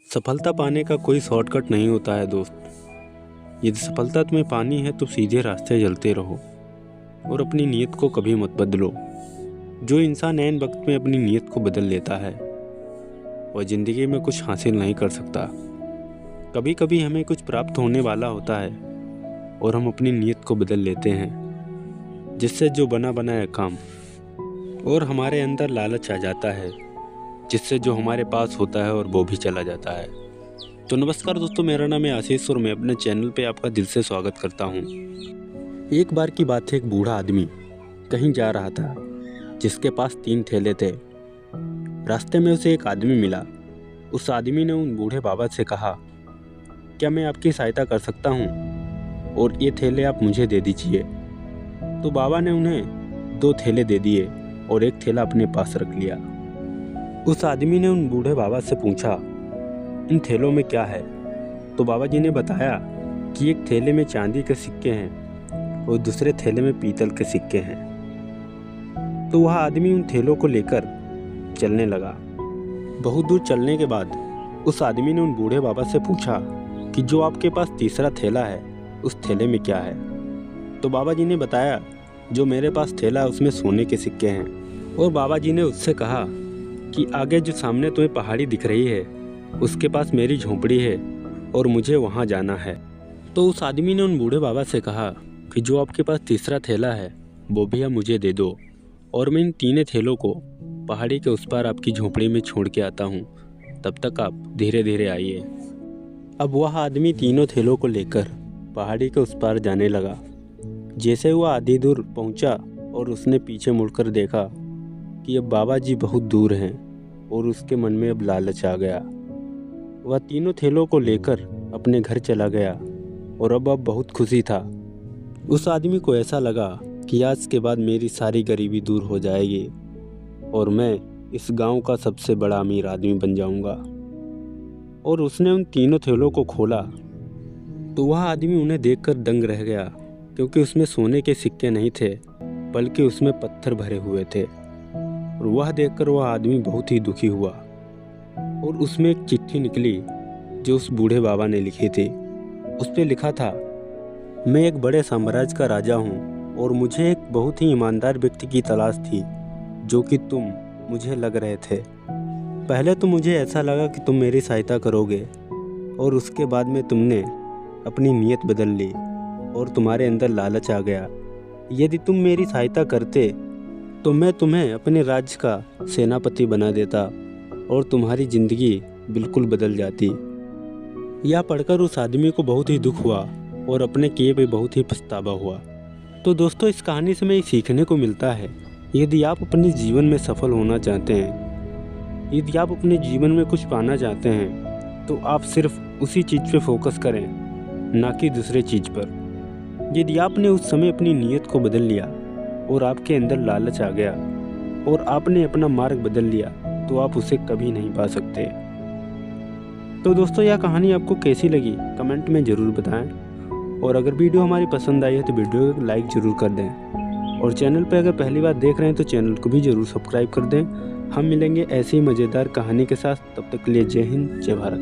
सफलता पाने का कोई शॉर्टकट नहीं होता है दोस्त। यदि सफलता तुम्हें पानी है तो सीधे रास्ते चलते रहो और अपनी नीयत को कभी मत बदलो। जो इंसान ऐन वक्त में अपनी नीयत को बदल लेता है वह ज़िंदगी में कुछ हासिल नहीं कर सकता। कभी कभी हमें कुछ प्राप्त होने वाला होता है और हम अपनी नीयत को बदल लेते हैं, जिससे जो बना बनाया काम और हमारे अंदर लालच आ जाता है, जिससे जो हमारे पास होता है और वो भी चला जाता है। तो नमस्कार दोस्तों, मेरा नाम है आशीष और मैं अपने चैनल पे आपका दिल से स्वागत करता हूँ। एक बार की बात है, एक बूढ़ा आदमी कहीं जा रहा था जिसके पास 3 ठेले थे। रास्ते में उसे एक आदमी मिला। उस आदमी ने उन बूढ़े बाबा से कहा, क्या मैं आपकी सहायता कर सकता हूँ और ये ठेले आप मुझे दे दीजिए। तो बाबा ने उन्हें 2 ठेले दे दिए और एक ठेला अपने पास रख लिया। उस आदमी ने उन बूढ़े बाबा से पूछा, इन थैलों में क्या है? तो बाबा जी ने बताया कि एक थैले में चांदी के सिक्के हैं और दूसरे थैले में पीतल के सिक्के हैं। तो वह आदमी उन थैलों को लेकर चलने लगा। बहुत दूर चलने के बाद उस आदमी ने उन बूढ़े बाबा से पूछा कि जो आपके पास तीसरा थैला है उस थैले में क्या है? तो बाबा जी ने बताया, जो मेरे पास थैला है उसमें सोने के सिक्के हैं। और बाबा जी ने उससे कहा कि आगे जो सामने तुम्हें पहाड़ी दिख रही है उसके पास मेरी झोंपड़ी है और मुझे वहाँ जाना है। तो उस आदमी ने उन बूढ़े बाबा से कहा कि जो आपके पास तीसरा थैला है वो भी आप मुझे दे दो और मैं इन 3 थैलों को पहाड़ी के उस पार आपकी झोंपड़ी में छोड़ के आता हूँ, तब तक आप धीरे धीरे आइए। अब वह आदमी 3 थैलों को लेकर पहाड़ी के उस पार जाने लगा। जैसे वह आधी दूर पहुँचा और उसने पीछे मुड़कर देखा कि अब बाबा जी बहुत दूर हैं और उसके मन में अब लालच आ गया। वह 3 थैलों को लेकर अपने घर चला गया और अब बहुत खुशी था। उस आदमी को ऐसा लगा कि आज के बाद मेरी सारी गरीबी दूर हो जाएगी और मैं इस गांव का सबसे बड़ा अमीर आदमी बन जाऊंगा। और उसने उन 3 थैलों को खोला तो वह आदमी उन्हें देखकर दंग रह गया, क्योंकि उसमें सोने के सिक्के नहीं थे बल्कि उसमें पत्थर भरे हुए थे। और वह देखकर वह आदमी बहुत ही दुखी हुआ और उसमें एक चिट्ठी निकली जो उस बूढ़े बाबा ने लिखी थी। उस पे लिखा था, मैं एक बड़े साम्राज्य का राजा हूँ और मुझे एक बहुत ही ईमानदार व्यक्ति की तलाश थी जो कि तुम मुझे लग रहे थे। पहले तो मुझे ऐसा लगा कि तुम मेरी सहायता करोगे और उसके बाद में तुमने अपनी नीयत बदल ली और तुम्हारे अंदर लालच आ गया। यदि तुम मेरी सहायता करते तो मैं तुम्हें अपने राज्य का सेनापति बना देता और तुम्हारी ज़िंदगी बिल्कुल बदल जाती। यह पढ़कर उस आदमी को बहुत ही दुख हुआ और अपने किए पे बहुत ही पछतावा हुआ। तो दोस्तों, इस कहानी से हमें सीखने को मिलता है, यदि आप अपने जीवन में सफल होना चाहते हैं, यदि आप अपने जीवन में कुछ पाना चाहते हैं, तो आप सिर्फ उसी चीज़ पे फोकस करें, ना कि दूसरे चीज़ पर। यदि आपने उस समय अपनी नीयत को बदल लिया और आपके अंदर लालच आ गया और आपने अपना मार्ग बदल लिया तो आप उसे कभी नहीं पा सकते। तो दोस्तों, यह कहानी आपको कैसी लगी कमेंट में ज़रूर बताएं और अगर वीडियो हमारी पसंद आई है तो वीडियो को लाइक ज़रूर कर दें और चैनल पर अगर पहली बार देख रहे हैं तो चैनल को भी ज़रूर सब्सक्राइब कर दें। हम मिलेंगे ऐसी ही मज़ेदार कहानी के साथ, तब तक के लिए जय हिंद, जय भारत।